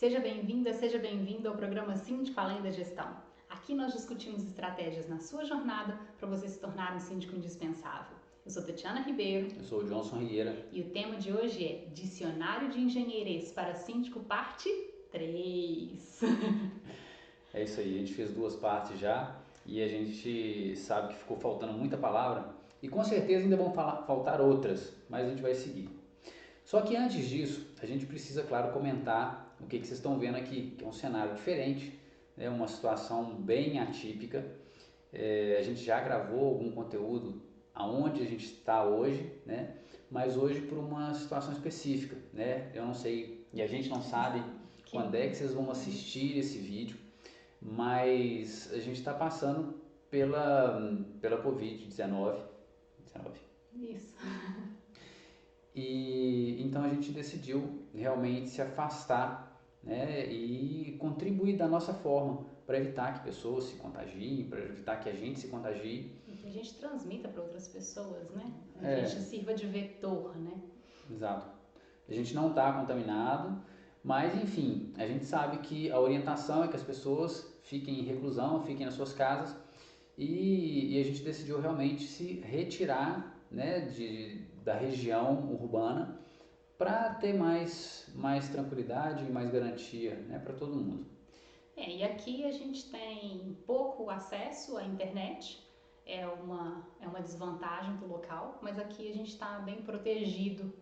Seja bem-vinda, seja bem-vindo ao programa Síndico Além da Gestão. Aqui nós discutimos estratégias na sua jornada para você se tornar um síndico indispensável. Eu sou Tatiana Ribeiro. Eu sou o Johnson Rieira. E o tema de hoje é Dicionário de Engenheirês para Síndico, parte 3. É isso aí, a gente fez 2 partes já e a gente sabe que ficou faltando muita palavra e com certeza ainda vão faltar outras, mas a gente vai seguir. Só que antes disso, a gente precisa, claro, comentar o que vocês estão vendo aqui, que é um cenário diferente, é uma situação bem atípica. A gente já gravou algum conteúdo aonde a gente está hoje, né? Mas hoje por uma situação específica, né? Eu não sei e a gente não sabe quando é que vocês vão assistir esse vídeo, mas a gente está passando pela Covid-19. Isso. E então a gente decidiu realmente se afastar, né, e contribuir da nossa forma para evitar que pessoas se contagiem, para evitar que a gente se contagie. E que a gente transmita para outras pessoas, né? A gente sirva de vetor, né? Exato. A gente não está contaminado, mas enfim, a gente sabe que a orientação é que as pessoas fiquem em reclusão, fiquem nas suas casas e a gente decidiu realmente se retirar, né, da região urbana para ter mais tranquilidade e mais garantia, né, para todo mundo. E aqui a gente tem pouco acesso à internet, é uma desvantagem do local, mas aqui a gente está bem protegido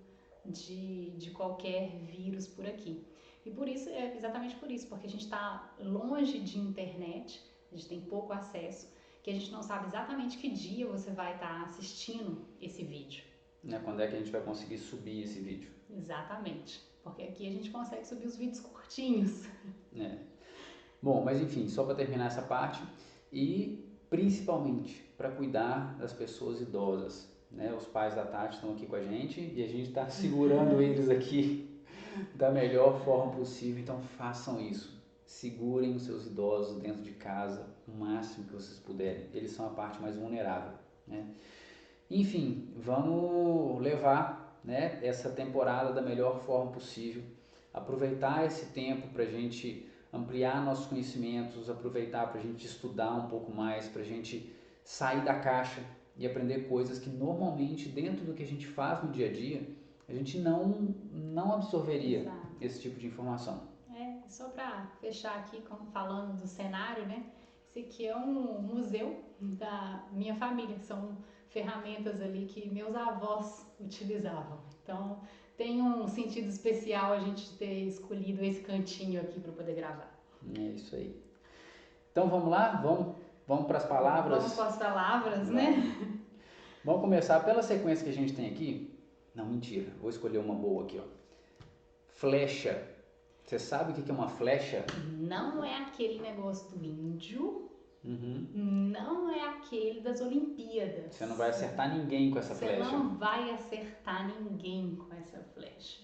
de qualquer vírus por aqui. E por isso, exatamente por isso, porque a gente está longe de internet, a gente tem pouco acesso, que a gente não sabe exatamente que dia você vai estar assistindo esse vídeo. Quando é que a gente vai conseguir subir esse vídeo? Exatamente, porque aqui a gente consegue subir os vídeos curtinhos. Bom, mas enfim, só para terminar essa parte, e principalmente para cuidar das pessoas idosas, né? Os pais da Tati estão aqui com a gente e a gente está segurando eles aqui da melhor forma possível, então façam isso. Segurem os seus idosos dentro de casa o máximo que vocês puderem, eles são a parte mais vulnerável, né? Enfim, vamos levar, né, essa temporada da melhor forma possível, aproveitar esse tempo para a gente ampliar nossos conhecimentos, aproveitar para a gente estudar um pouco mais, para a gente sair da caixa e aprender coisas que normalmente dentro do que a gente faz no dia a dia a gente não absorveria. Exato. Esse tipo de informação. Só para fechar aqui falando do cenário, né? Esse aqui é um museu da minha família, são ferramentas ali que meus avós utilizavam. Então tem um sentido especial a gente ter escolhido esse cantinho aqui para poder gravar. É isso aí. Então vamos lá? Vamos para as palavras? Vamos para as palavras, né? Vamos começar pela sequência que a gente tem aqui. Não, mentira. Vou escolher uma boa aqui, ó. Flecha. Você sabe o que é uma flecha? Não é aquele negócio do índio. Uhum. Não é aquele das Olimpíadas. Você não vai acertar ninguém com essa flecha. Você não vai acertar ninguém com essa flecha.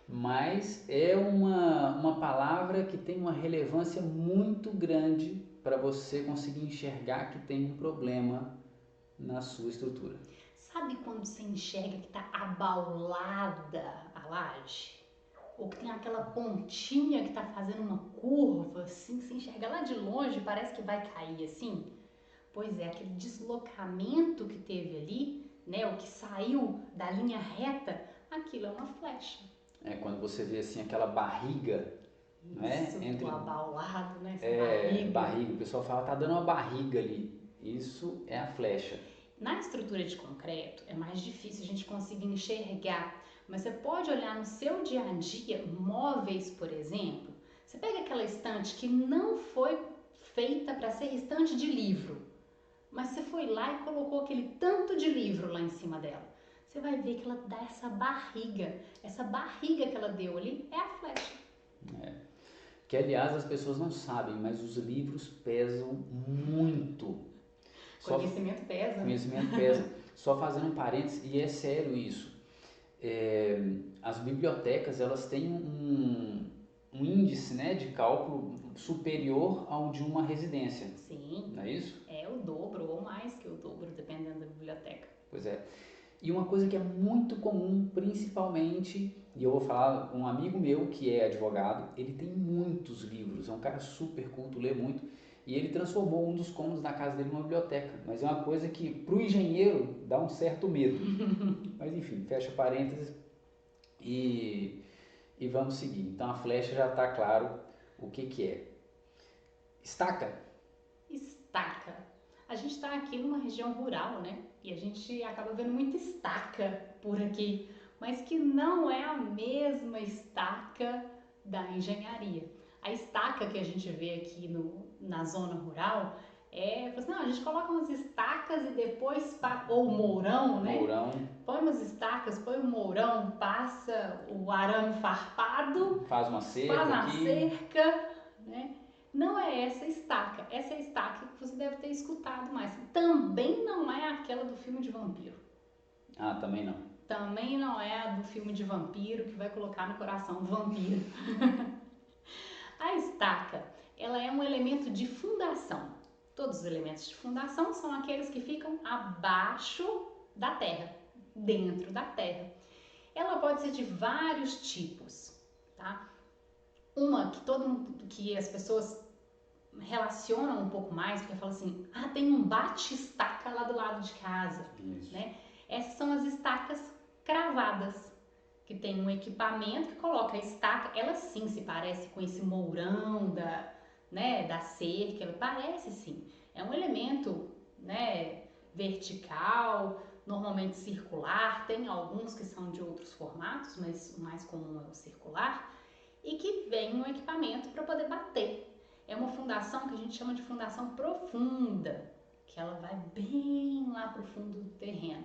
Mas é uma palavra que tem uma relevância muito grande para você conseguir enxergar que tem um problema na sua estrutura. Sabe quando você enxerga que está abaulada a laje? Ou que tem aquela pontinha que está fazendo uma curva, assim, você enxerga lá de longe, parece que vai cair assim? Pois é, aquele deslocamento que teve ali, né, o que saiu da linha reta, aquilo é uma flecha. Quando você vê assim aquela barriga, né? Isso, abaulado, né? Essa barriga. O pessoal fala, tá dando uma barriga ali. Isso é a flecha. Na estrutura de concreto é mais difícil a gente conseguir enxergar, mas você pode olhar no seu dia a dia, móveis, por exemplo. Você pega aquela estante que não foi feita para ser estante de livro, mas você foi lá e colocou aquele tanto de livro lá em cima dela. Você vai ver que ela dá essa barriga que ela deu ali é a flecha. Que aliás as pessoas não sabem, mas os livros pesam muito. Conhecimento pesa. Conhecimento pesa. Só fazendo um parênteses, e é sério isso. As bibliotecas elas têm um índice, né, de cálculo superior ao de uma residência. Sim. Não é isso? É o dobro ou mais que o dobro, dependendo da biblioteca. Pois é. E uma coisa que é muito comum, principalmente, e eu vou falar, um amigo meu que é advogado, ele tem muitos livros, é um cara super culto, lê muito, e ele transformou um dos cômodos da casa dele numa biblioteca. Mas é uma coisa que, para o engenheiro, dá um certo medo. Mas enfim, fecha parênteses e vamos seguir. Então a flecha já está claro o que que é. Estaca. Estaca. A gente está aqui numa região rural, né? E a gente acaba vendo muita estaca por aqui, mas que não é a mesma estaca da engenharia. A estaca que a gente vê aqui na zona rural assim, não, a gente coloca umas estacas e depois, ou mourão, né? Mourão. Põe umas estacas, põe um mourão, passa o arame farpado, Faz uma cerca faz uma aqui. cerca, né? Não é essa estaca. Essa é a estaca que você deve ter escutado mais. Também não é aquela do filme de vampiro. Ah, também não. Também não é a do filme de vampiro que vai colocar no coração um vampiro. A estaca, ela é um elemento de fundação. Todos os elementos de fundação são aqueles que ficam abaixo da terra, dentro da terra. Ela pode ser de vários tipos, tá? Uma que as pessoas relacionam um pouco mais, porque fala assim, tem um bate-estaca lá do lado de casa, Isso. né? Essas são as estacas cravadas, que tem um equipamento que coloca a estaca, ela sim se parece com esse mourão da cerca, ela parece sim, é um elemento, né, vertical, normalmente circular, tem alguns que são de outros formatos, mas o mais comum é o circular, e que vem um equipamento para poder bater. É uma fundação que a gente chama de fundação profunda, que ela vai bem lá para o fundo do terreno.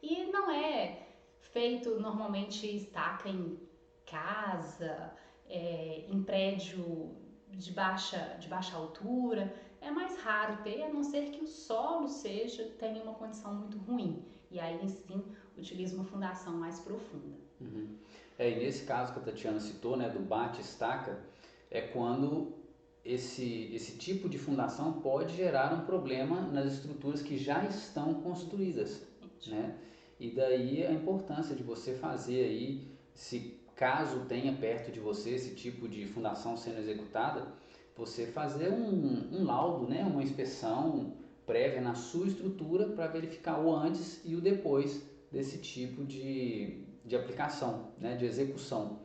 E não é feito normalmente estaca em casa, em prédio de baixa altura. É mais raro ter, a não ser que o solo tenha uma condição muito ruim. E aí sim utiliza uma fundação mais profunda. Uhum. E nesse caso que a Tatiana citou, né, do bate-estaca, é quando esse tipo de fundação pode gerar um problema nas estruturas que já estão construídas, né? E daí a importância de você fazer aí, se caso tenha perto de você esse tipo de fundação sendo executada, você fazer um laudo, né, uma inspeção prévia na sua estrutura para verificar o antes e o depois desse tipo de aplicação, né, de execução.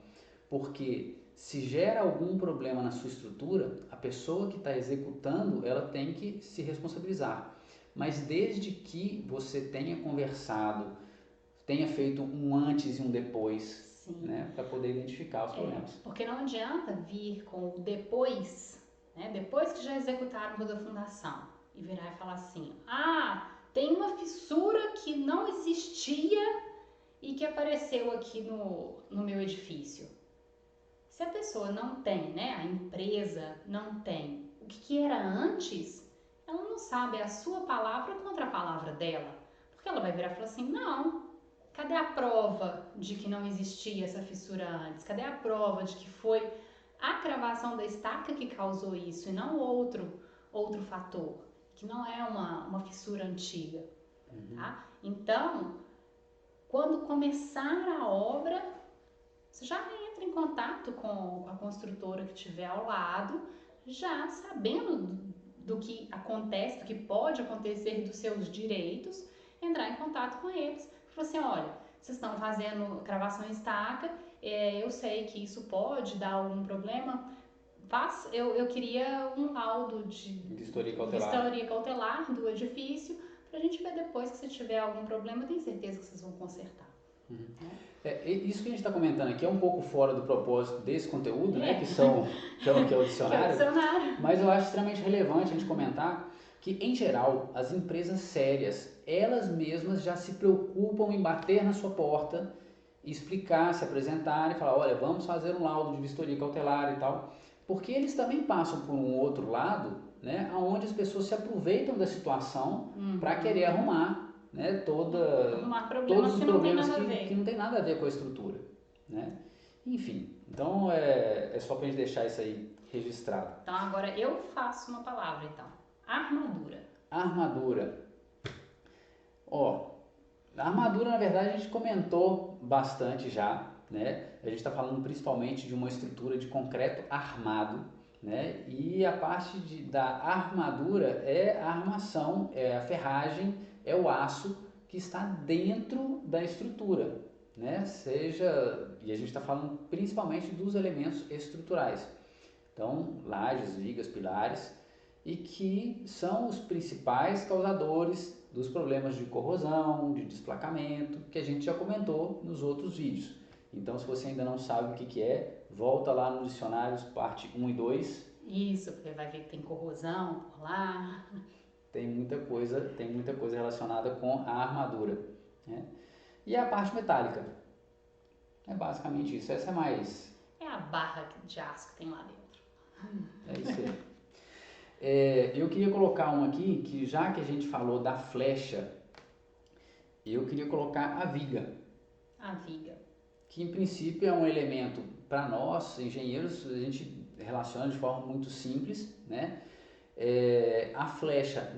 Porque se gera algum problema na sua estrutura, a pessoa que está executando, ela tem que se responsabilizar. Mas desde que você tenha conversado, tenha feito um antes e um depois, né, para poder identificar os problemas. Porque não adianta vir com o depois, né, depois que já executaram toda a fundação, e virar e falar assim, tem uma fissura que não existia e que apareceu aqui no meu edifício. Se a pessoa não tem, né, a empresa não tem o que era antes, ela não sabe a sua palavra contra a palavra dela. Porque ela vai virar e falar assim, não, cadê a prova de que não existia essa fissura antes? Cadê a prova de que foi a cravação da estaca que causou isso e não outro fator, que não é uma fissura antiga, tá? Então, quando começar a obra, você já entra em contato com a construtora que estiver ao lado, já sabendo do que acontece, do que pode acontecer, dos seus direitos, entrar em contato com eles. Falar assim, olha, vocês estão fazendo cravação em estaca, eu sei que isso pode dar algum problema, eu queria um laudo de vistoria cautelar do edifício, pra gente ver depois que se tiver algum problema, eu tenho certeza que vocês vão consertar. Isso que a gente está comentando aqui é um pouco fora do propósito desse conteúdo, né, que é o dicionário, mas eu acho extremamente relevante a gente comentar que, em geral, as empresas sérias, elas mesmas já se preocupam em bater na sua porta, explicar, se apresentar e falar, olha, vamos fazer um laudo de vistoria cautelar e tal, porque eles também passam por um outro lado, né, onde as pessoas se aproveitam da situação para querer arrumar, né, todos os problemas que não tem nada a ver com a estrutura, né? Enfim, então é só para a gente deixar isso aí registrado. Então agora eu faço uma palavra, então. Armadura. Armadura. A armadura, na verdade, a gente comentou bastante já, né? A gente está falando principalmente de uma estrutura de concreto armado, né? E a parte da armadura é a armação, é a ferragem, é o aço que está dentro da estrutura, né? E a gente está falando principalmente dos elementos estruturais. Então, lajes, vigas, pilares, e que são os principais causadores dos problemas de corrosão, de desplacamento, que a gente já comentou nos outros vídeos. Então, se você ainda não sabe o que é, volta lá nos dicionários, parte 1 e 2. Isso, porque vai ver que tem corrosão por lá. Tem muita coisa relacionada com a armadura, né? E a parte metálica. É basicamente isso. Essa é mais... É a barra de aço que tem lá dentro. É isso aí. Eu queria colocar um aqui, que já que a gente falou da flecha, eu queria colocar a viga. A viga. Que em princípio é um elemento, para nós, engenheiros, a gente relaciona de forma muito simples, né? A flecha,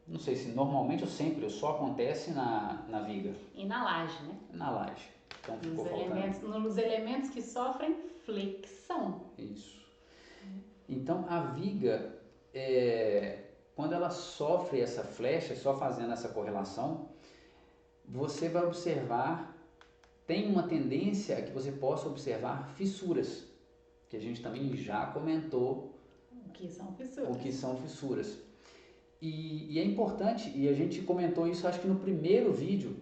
não sei se normalmente ou sempre, só acontece na viga. E na laje, né? Na laje. Então ficou faltando. Nos elementos que sofrem flexão. Isso. Então a viga, quando ela sofre essa flecha, só fazendo essa correlação, você vai observar, tem uma tendência a que você possa observar fissuras, que a gente também já comentou. O que são fissuras? O que são fissuras. E é importante, e a gente comentou isso acho que no primeiro vídeo,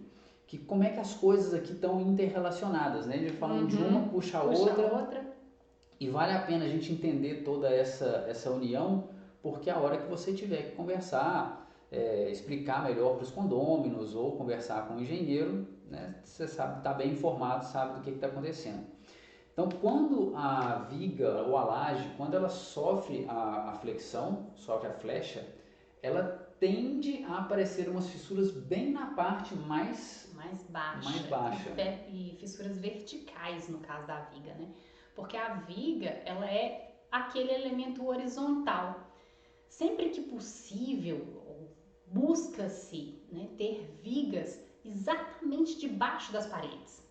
que como é que as coisas aqui estão interrelacionadas, né? A gente falando de uma puxa a outra. E vale a pena a gente entender toda essa união, porque a hora que você tiver que conversar, explicar melhor para os condôminos ou conversar com o engenheiro, né, você sabe, está bem informado, sabe do que está acontecendo. Então, quando a viga ou a laje, quando ela sofre a flexão, sofre a flecha, ela tende a aparecer umas fissuras bem na parte mais baixa. E fissuras verticais, no caso da viga, né? Porque a viga, ela é aquele elemento horizontal. Sempre que possível, busca-se, né, ter vigas exatamente debaixo das paredes.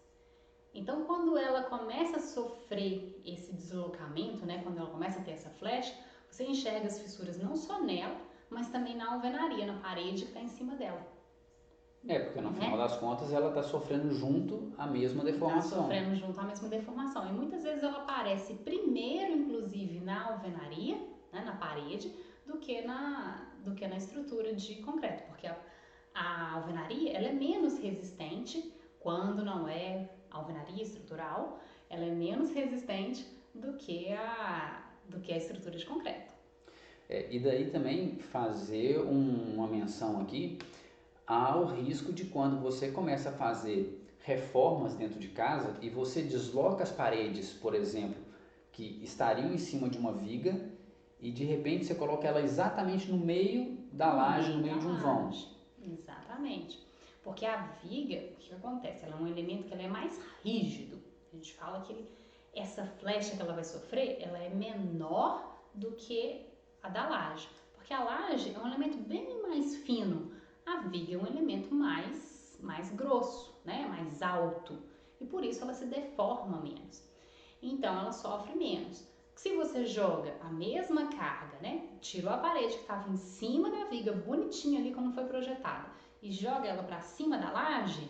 Então, quando ela começa a sofrer esse deslocamento, né, quando ela começa a ter essa flecha, você enxerga as fissuras não só nela, mas também na alvenaria, na parede que está em cima dela. Porque no final das contas ela está sofrendo junto a mesma deformação. Está sofrendo junto a mesma deformação. E muitas vezes ela aparece primeiro, inclusive, na alvenaria, né, na parede, do que na estrutura de concreto. Porque a alvenaria ela é menos resistente, quando não é alvenaria estrutural, ela é menos resistente do que a estrutura de concreto. E daí também fazer uma menção aqui ao risco de quando você começa a fazer reformas dentro de casa e você desloca as paredes, por exemplo, que estariam em cima de uma viga e de repente você coloca ela exatamente no meio da laje, no meio de um vão. Exatamente. Porque a viga, o que acontece? Ela é um elemento que ela é mais rígido. A gente fala que essa flecha que ela vai sofrer, ela é menor do que a da laje. Porque a laje é um elemento bem mais fino. A viga é um elemento mais grosso, né? Mais alto. E por isso ela se deforma menos. Então ela sofre menos. Se você joga a mesma carga, né? Tirou a parede que estava em cima da viga, bonitinha ali como foi projetada, e joga ela para cima da laje,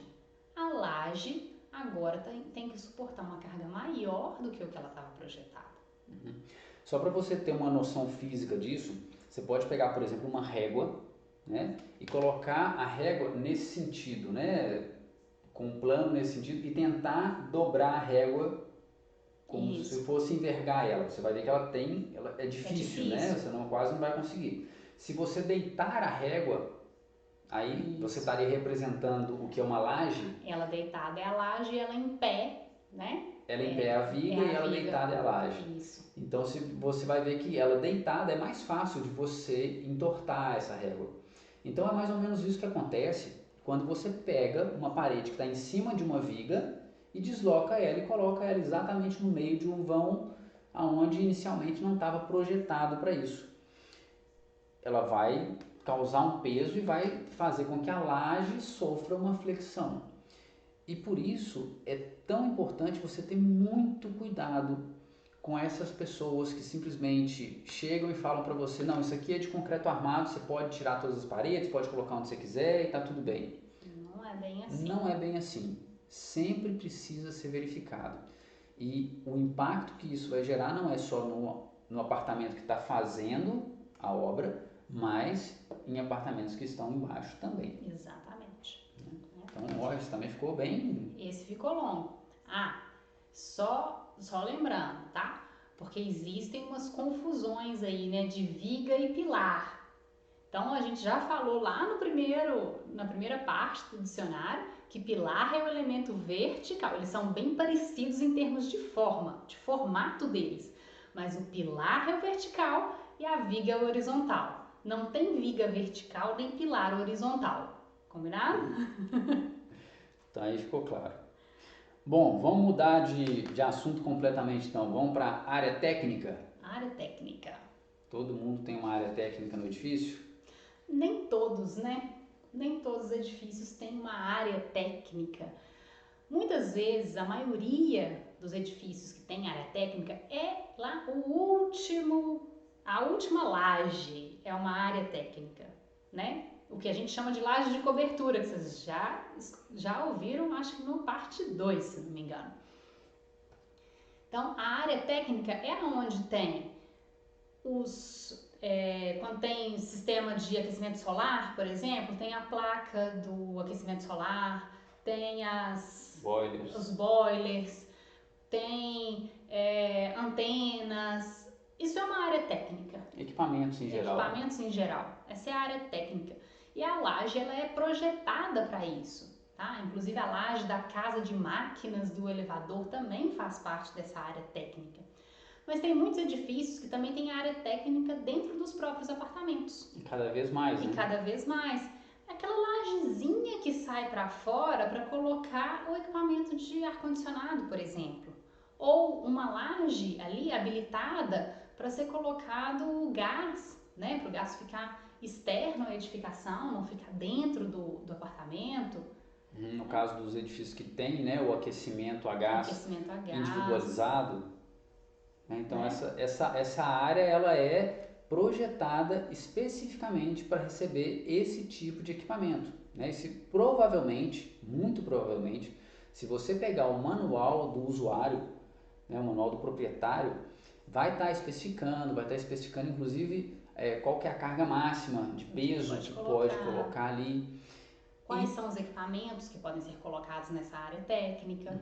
a laje agora tem que suportar uma carga maior do que o que ela estava projetada. Uhum. Só para você ter uma noção física disso, você pode pegar, por exemplo, uma régua, né, e colocar a régua nesse sentido, né, com um plano nesse sentido, e tentar dobrar a régua como se fosse envergar ela. Você vai ver que ela é difícil, né? Você quase não vai conseguir. Se você deitar a régua, aí você estaria representando o que é uma laje. Ela deitada é a laje e ela em pé, né? Ela em pé é a viga e ela deitada é a laje. Isso. Então você vai ver que ela deitada é mais fácil de você entortar essa régua. Então é mais ou menos isso que acontece quando você pega uma parede que está em cima de uma viga e desloca ela e coloca ela exatamente no meio de um vão aonde inicialmente não estava projetado para isso. Ela vai causar um peso e vai fazer com que a laje sofra uma flexão. E por isso é tão importante você ter muito cuidado com essas pessoas que simplesmente chegam e falam para você, não, isso aqui é de concreto armado, você pode tirar todas as paredes, pode colocar onde você quiser e tá tudo bem. Não é bem assim. Não é bem assim. Sempre precisa ser verificado. E o impacto que isso vai gerar não é só no apartamento que está fazendo a obra, mas em apartamentos que estão embaixo também. Exatamente. Então, olha, isso também ficou bem... Esse ficou longo. Só lembrando, tá? Porque existem umas confusões aí, né, de viga e pilar. Então, a gente já falou lá na primeira parte do dicionário que pilar é o elemento vertical. Eles são bem parecidos em termos de forma, de formato deles. Mas o pilar é o vertical e a viga é o horizontal. Não tem viga vertical nem pilar horizontal. Combinado? Então, aí ficou claro. Bom, vamos mudar de assunto completamente então. Vamos para a área técnica. Área técnica. Todo mundo tem uma área técnica no edifício? Nem todos, né? Nem todos os edifícios têm uma área técnica. Muitas vezes, a maioria dos edifícios que tem área técnica é lá a última laje é uma área técnica, né? O que a gente chama de laje de cobertura, que vocês já ouviram, acho que no parte 2, se não me engano. Então, a área técnica é onde tem quando tem sistema de aquecimento solar, por exemplo, tem a placa do aquecimento solar, tem os boilers, tem antenas. Isso é uma área técnica. Equipamentos em geral. Equipamentos em geral. Essa é a área técnica. E a laje, ela é projetada para isso, tá? Inclusive a laje da casa de máquinas do elevador também faz parte dessa área técnica. Mas tem muitos edifícios que também têm área técnica dentro dos próprios apartamentos. E cada vez mais, né? E cada vez mais. Aquela lajezinha que sai para fora para colocar o equipamento de ar-condicionado, por exemplo. Ou uma laje ali habilitada para ser colocado o gás, né? Para o gás ficar externo à edificação, não ficar dentro do apartamento. No caso dos edifícios que tem, né, o aquecimento a gás individualizado. Então, essa área ela é projetada especificamente para receber esse tipo de equipamento. Né? Provavelmente, muito provavelmente, se você pegar o manual do usuário, né, o manual do proprietário, vai estar especificando inclusive qual que é a carga máxima de peso que pode colocar ali. Quais são os equipamentos que podem ser colocados nessa área técnica.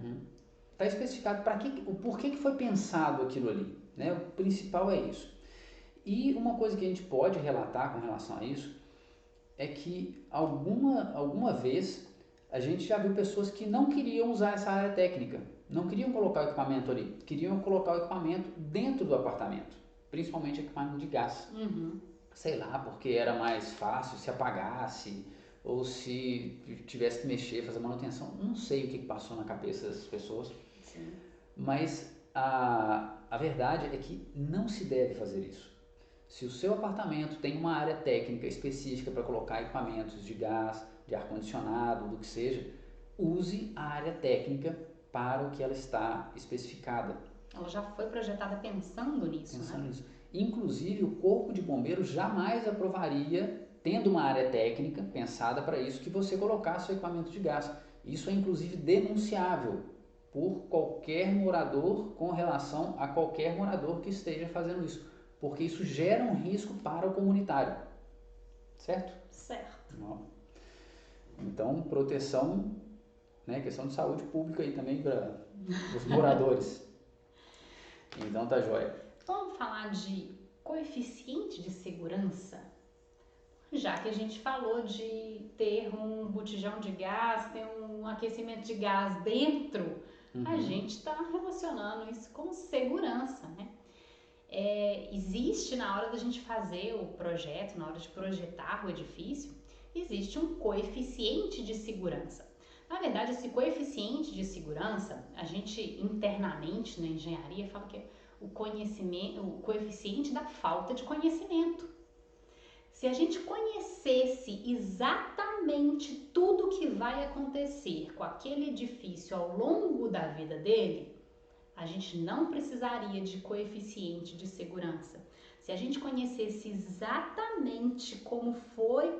Está especificado o porquê que foi pensado aquilo ali, né? O principal é isso. E uma coisa que a gente pode relatar com relação a isso é que alguma vez a gente já viu pessoas que não queriam usar essa área técnica, não queriam colocar o equipamento ali, queriam colocar o equipamento dentro do apartamento, principalmente equipamento de gás. Sei lá, porque era mais fácil se apagasse ou se tivesse que mexer, fazer manutenção, não sei o que passou na cabeça dessas pessoas. Sim. Mas a verdade é que não se deve fazer isso. Se o seu apartamento tem uma área técnica específica para colocar equipamentos de gás, de ar-condicionado, do que seja, use a área técnica para o que ela está especificada. Ela já foi projetada pensando nisso, nisso. Inclusive, o Corpo de Bombeiros jamais aprovaria, tendo uma área técnica pensada para isso, que você colocasse seu equipamento de gás. Isso é, inclusive, denunciável por qualquer morador com relação a qualquer morador que esteja fazendo isso, porque isso gera um risco para o comunitário, certo? Certo. Então, proteção, né, questão de saúde pública aí também para os moradores. Então, tá joia. Vamos falar de coeficiente de segurança? Já que a gente falou de ter um botijão de gás, ter um aquecimento de gás dentro, a gente está relacionando isso com segurança, né? Existe na hora da gente fazer o projeto, na hora de projetar o edifício, existe um coeficiente de segurança. Na verdade, esse coeficiente de segurança, a gente internamente na engenharia fala que é o coeficiente da falta de conhecimento. Se a gente conhecesse exatamente tudo que vai acontecer com aquele edifício ao longo da vida dele, a gente não precisaria de coeficiente de segurança. Se a gente conhecesse exatamente como foi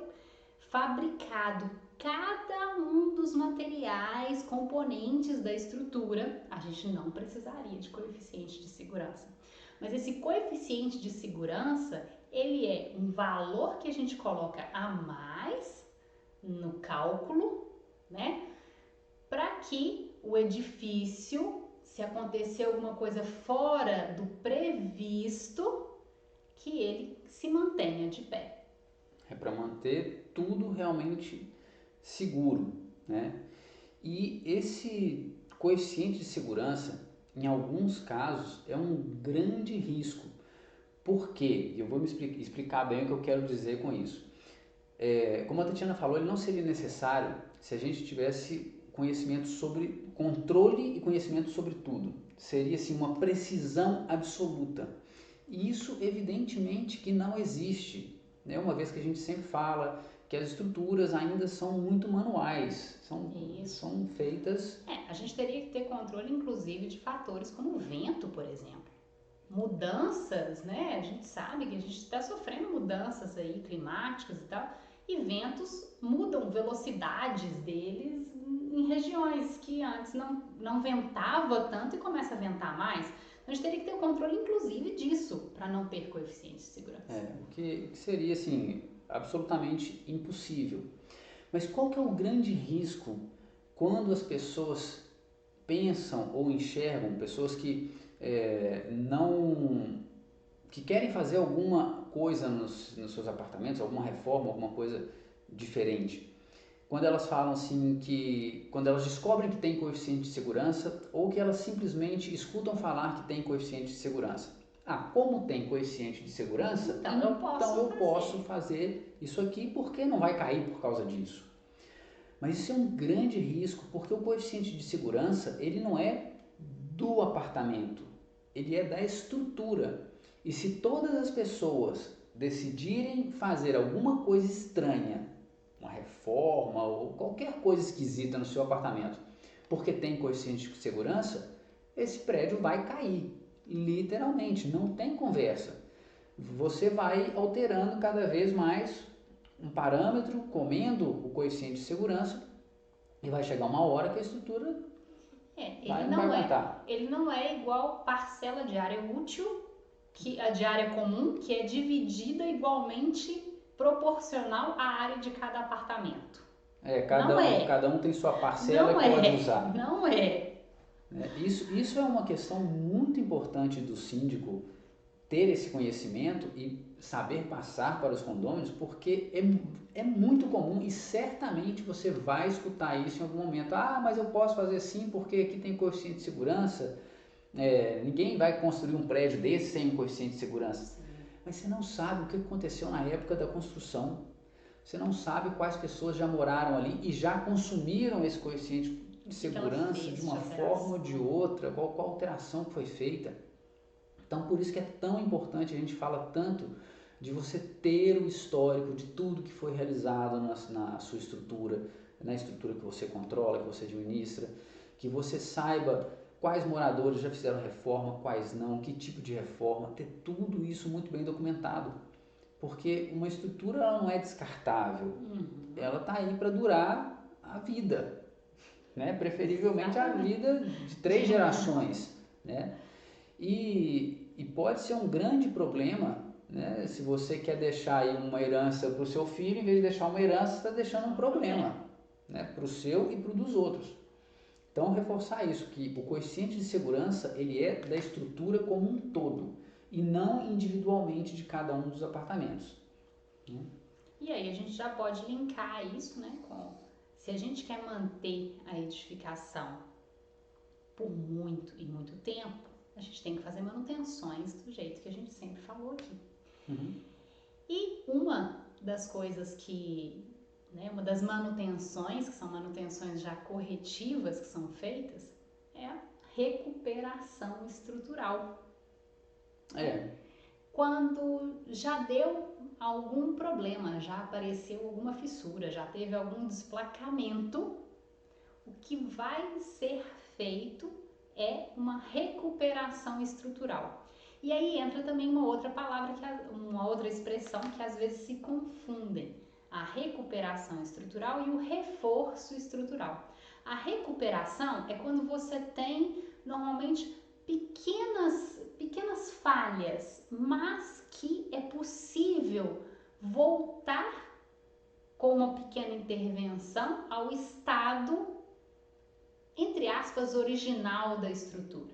fabricado cada um dos materiais, componentes da estrutura, a gente não precisaria de coeficiente de segurança. Mas esse coeficiente de segurança, ele é um valor que a gente coloca a mais no cálculo, né? Para que o edifício, se acontecer alguma coisa fora do previsto, que ele se mantenha de pé. É para manter tudo realmente seguro, né? E esse coeficiente de segurança, em alguns casos, é um grande risco. Por quê? Eu vou me explicar bem o que eu quero dizer com isso. Como a Tatiana falou, ele não seria necessário se a gente tivesse conhecimento sobre controle e conhecimento sobre tudo. Seria assim uma precisão absoluta. E isso evidentemente que não existe, né? Uma vez que a gente sempre fala que as estruturas ainda são muito manuais, são feitas... A gente teria que ter controle inclusive de fatores como o vento, por exemplo. Mudanças, né? A gente sabe que a gente está sofrendo mudanças aí climáticas e tal, e ventos mudam velocidades deles em regiões que antes não ventava tanto e começa a ventar mais. Então a gente teria que ter o controle inclusive disso para não ter coeficiente de segurança. O que seria assim absolutamente impossível. Mas qual que é o grande risco quando as pessoas pensam ou enxergam, pessoas que que querem fazer alguma coisa nos seus apartamentos, alguma reforma, alguma coisa diferente? Quando elas falam assim quando elas descobrem que tem coeficiente de segurança ou que elas simplesmente escutam falar que tem coeficiente de segurança. Como tem coeficiente de segurança, então eu posso fazer isso aqui porque não vai cair por causa disso. Mas isso é um grande risco, porque o coeficiente de segurança, ele não é do apartamento, ele é da estrutura. E se todas as pessoas decidirem fazer alguma coisa estranha, uma reforma ou qualquer coisa esquisita no seu apartamento, porque tem coeficiente de segurança, esse prédio vai cair, literalmente, não tem conversa. Você vai alterando cada vez mais um parâmetro, comendo o coeficiente de segurança, e vai chegar uma hora que a estrutura vai aguentar. Ele não é igual parcela de área útil, que a de área comum, que é dividida igualmente proporcional à área de cada apartamento. Cada um tem sua parcela e pode usar. Não é. Isso é uma questão muito importante do síndico ter esse conhecimento e saber passar para os condôminos, porque é muito comum e certamente você vai escutar isso em algum momento. Mas eu posso fazer sim porque aqui tem coeficiente de segurança. Ninguém vai construir um prédio desse sem um coeficiente de segurança. Sim. Mas você não sabe o que aconteceu na época da construção. Você não sabe quais pessoas já moraram ali e já consumiram esse coeficiente de segurança de uma forma ou de outra, qual alteração que foi feita. Então, por isso que é tão importante, a gente fala tanto de você ter o histórico de tudo que foi realizado na sua estrutura, na estrutura que você controla, que você administra, que você saiba quais moradores já fizeram reforma, quais não, que tipo de reforma, ter tudo isso muito bem documentado. Porque uma estrutura ela não é descartável, ela está aí para durar a vida, né? Preferivelmente a vida de 3 gerações, né? E pode ser um grande problema, né? Se você quer deixar aí uma herança para o seu filho, em vez de deixar uma herança, você está deixando um problema, né? Para o seu e para o dos outros. Então, reforçar isso, que o coeficiente de segurança ele é da estrutura como um todo e não individualmente de cada um dos apartamentos. E aí a gente já pode linkar isso, né, se a gente quer manter a edificação por muito e muito tempo, a gente tem que fazer manutenções do jeito que a gente sempre falou aqui. E uma das coisas uma das manutenções, que são manutenções já corretivas que são feitas, é a recuperação estrutural. Quando já deu algum problema, já apareceu alguma fissura, já teve algum desplacamento, o que vai ser feito é uma recuperação estrutural. E aí entra também uma outra palavra, uma outra expressão que às vezes se confundem: a recuperação estrutural e o reforço estrutural. A recuperação é quando você tem normalmente pequenas falhas, mas que é possível voltar com uma pequena intervenção ao estado, entre aspas, original da estrutura.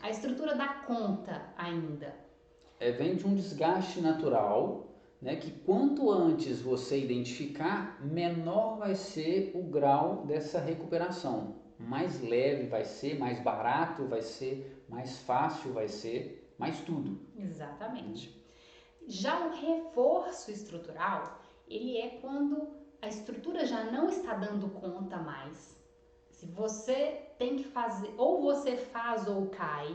A estrutura dá conta ainda. Vem de um desgaste natural, né, que quanto antes você identificar, menor vai ser o grau dessa recuperação. Mais leve vai ser, mais barato vai ser, mais fácil vai ser, mais tudo. Exatamente. Já o reforço estrutural, ele é quando a estrutura já não está dando conta mais. Se você tem que fazer, ou você faz ou cai.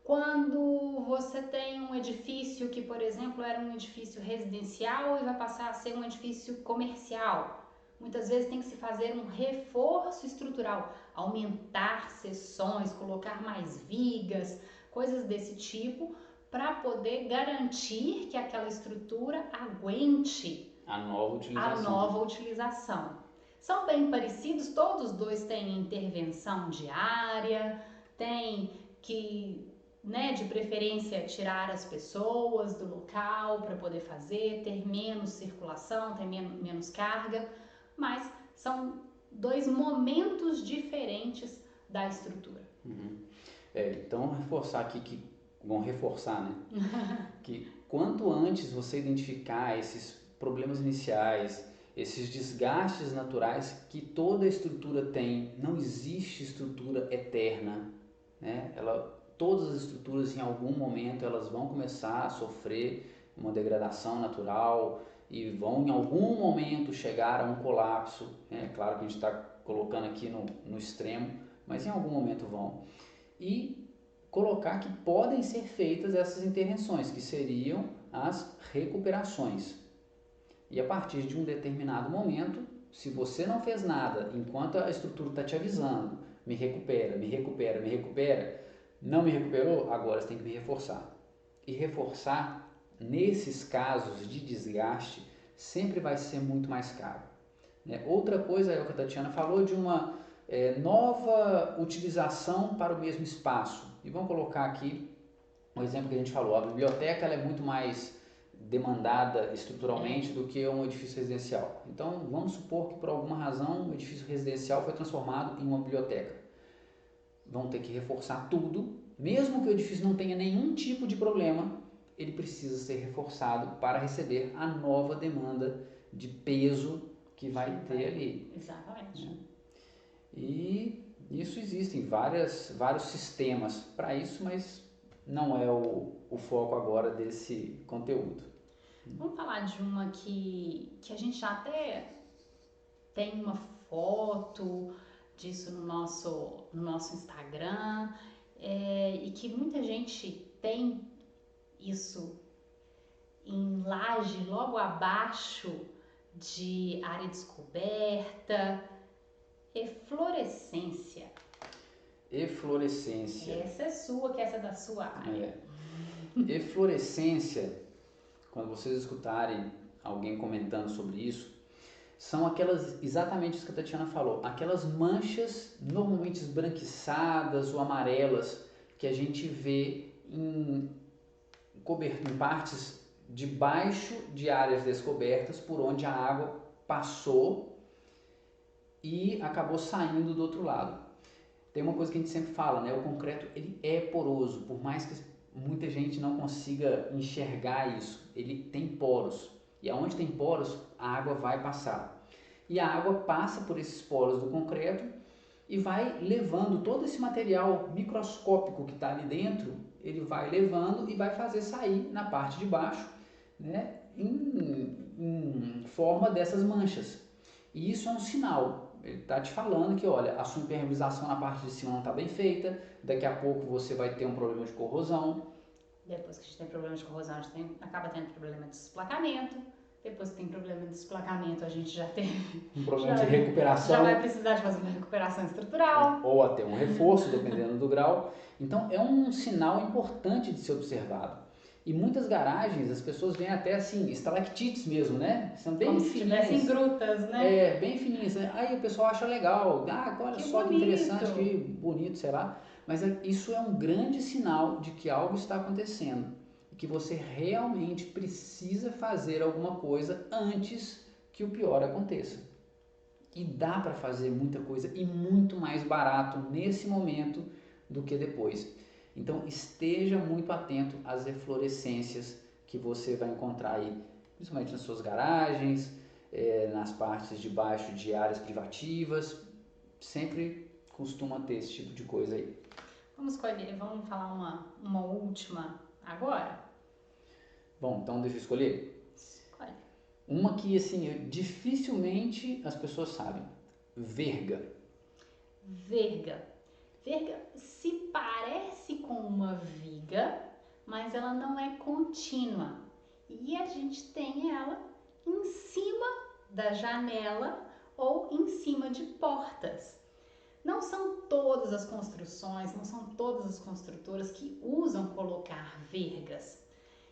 Quando você tem um edifício que, por exemplo, era um edifício residencial e vai passar a ser um edifício comercial, muitas vezes tem que se fazer um reforço estrutural, aumentar seções, colocar mais vigas, coisas desse tipo, para poder garantir que aquela estrutura aguente a nova utilização. São bem parecidos, todos os dois têm intervenção diária, tem que, de preferência, tirar as pessoas do local para poder fazer, ter menos circulação, ter menos carga, mas são dois momentos diferentes da estrutura. Então, reforçar aqui vamos reforçar, né? Que quanto antes você identificar esses problemas iniciais, esses desgastes naturais que toda estrutura tem, não existe estrutura eterna, né? Todas as estruturas em algum momento elas vão começar a sofrer uma degradação natural e vão em algum momento chegar a um colapso, né? Claro que a gente está colocando aqui no extremo, mas em algum momento vão. E colocar que podem ser feitas essas intervenções, que seriam as recuperações. E a partir de um determinado momento, se você não fez nada enquanto a estrutura está te avisando, me recupera, me recupera, me recupera, não me recuperou, agora você tem que me reforçar. E reforçar, nesses casos de desgaste, sempre vai ser muito mais caro. Outra coisa é o que a Tatiana falou de uma nova utilização para o mesmo espaço. E vamos colocar aqui um exemplo que a gente falou. A biblioteca ela é muito mais demandada estruturalmente do que um edifício residencial. Então, vamos supor que por alguma razão o edifício residencial foi transformado em uma biblioteca. Vão ter que reforçar tudo, mesmo que o edifício não tenha nenhum tipo de problema, ele precisa ser reforçado para receber a nova demanda de peso que vai ter ali. Exatamente. E isso existem vários sistemas para isso, mas não é o foco agora desse conteúdo. Vamos falar de uma que a gente já até tem uma foto disso no nosso Instagram, e que muita gente tem isso em laje logo abaixo de área descoberta. Eflorescência. Essa é sua, que essa é da sua área. Eflorescência, quando vocês escutarem alguém comentando sobre isso, são exatamente isso que a Tatiana falou, aquelas manchas normalmente esbranquiçadas ou amarelas que a gente vê em partes debaixo de áreas descobertas por onde a água passou e acabou saindo do outro lado. Tem uma coisa que a gente sempre fala, né? O concreto ele é poroso, por mais que muita gente não consiga enxergar isso, ele tem poros. E aonde tem poros, a água vai passar. E a água passa por esses poros do concreto e vai levando todo esse material microscópico que está ali dentro, ele vai levando e vai fazer sair na parte de baixo, né? Em forma dessas manchas. E isso é um sinal. Ele está te falando que, olha, a sua impermeabilização na parte de cima não está bem feita, daqui a pouco você vai ter um problema de corrosão. Depois que a gente tem problema de corrosão, a gente acaba tendo problema de desplacamento. Depois que tem problema de desplacamento, a gente já teve um problema de recuperação. Já vai precisar de fazer uma recuperação estrutural. Ou até um reforço, dependendo do grau. Então, é um sinal importante de ser observado. E muitas garagens, as pessoas veem até assim, estalactites mesmo, né? São bem como fininhas. Se tivessem grutas, né? Bem fininhas. Aí o pessoal acha legal. Olha que só bonito. que interessante, que bonito, sei lá. Mas isso é um grande sinal de que algo está acontecendo. E que você realmente precisa fazer alguma coisa antes que o pior aconteça. E dá para fazer muita coisa e muito mais barato nesse momento do que depois. Então esteja muito atento às eflorescências que você vai encontrar aí, principalmente nas suas garagens, nas partes de baixo de áreas privativas, sempre costuma ter esse tipo de coisa aí. Vamos falar uma última agora? Bom, então deixa eu escolher. Escolhe. Uma que assim, dificilmente as pessoas sabem. Verga. Verga se parece com uma viga, mas ela não é contínua. E a gente tem ela em cima da janela ou em cima de portas. Não são todas as construções, não são todas as construtoras que usam colocar vergas.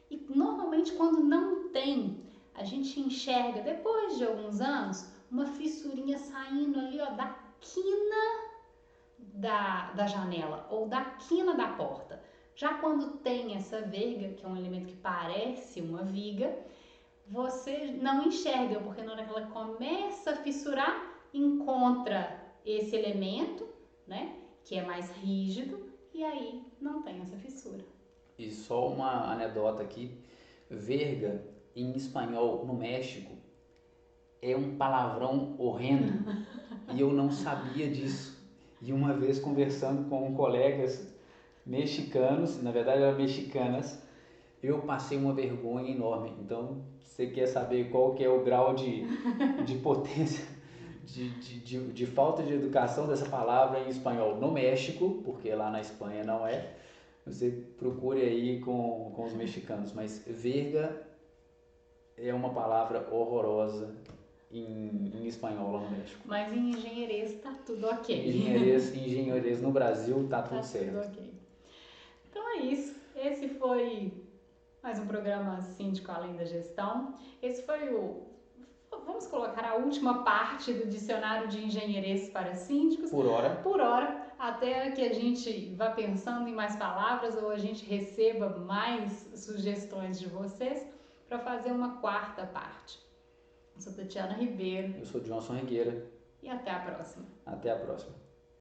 E normalmente quando não tem, a gente enxerga depois de alguns anos uma fissurinha saindo ali, ó, da quina da janela ou da quina da porta. Já quando tem essa verga, que é um elemento que parece uma viga, você não enxerga, porque na hora que ela começa a fissurar, encontra esse elemento, né, que é mais rígido, e aí não tem essa fissura. E só uma anedota aqui, verga em espanhol no México é um palavrão horrendo e eu não sabia disso. E uma vez conversando com colegas mexicanos, na verdade eram mexicanas, eu passei uma vergonha enorme. Então, você quer saber qual que é o grau de potência, de falta de educação dessa palavra em espanhol no México, porque lá na Espanha não é, você procure aí com os mexicanos. Mas verga é uma palavra horrorosa em espanhol lá no México. Mas em engenheiros tá tudo ok. Engenheiros no Brasil tá tudo certo. Tudo ok. Então é isso. Esse foi mais um programa Síndico Além da Gestão. Esse foi vamos colocar a última parte do dicionário de engenheiros para síndicos. Por hora, até que a gente vá pensando em mais palavras ou a gente receba mais sugestões de vocês para fazer uma quarta parte. Eu sou Tatiana Ribeiro. Eu sou Johnson Regueira. E até a próxima. Até a próxima.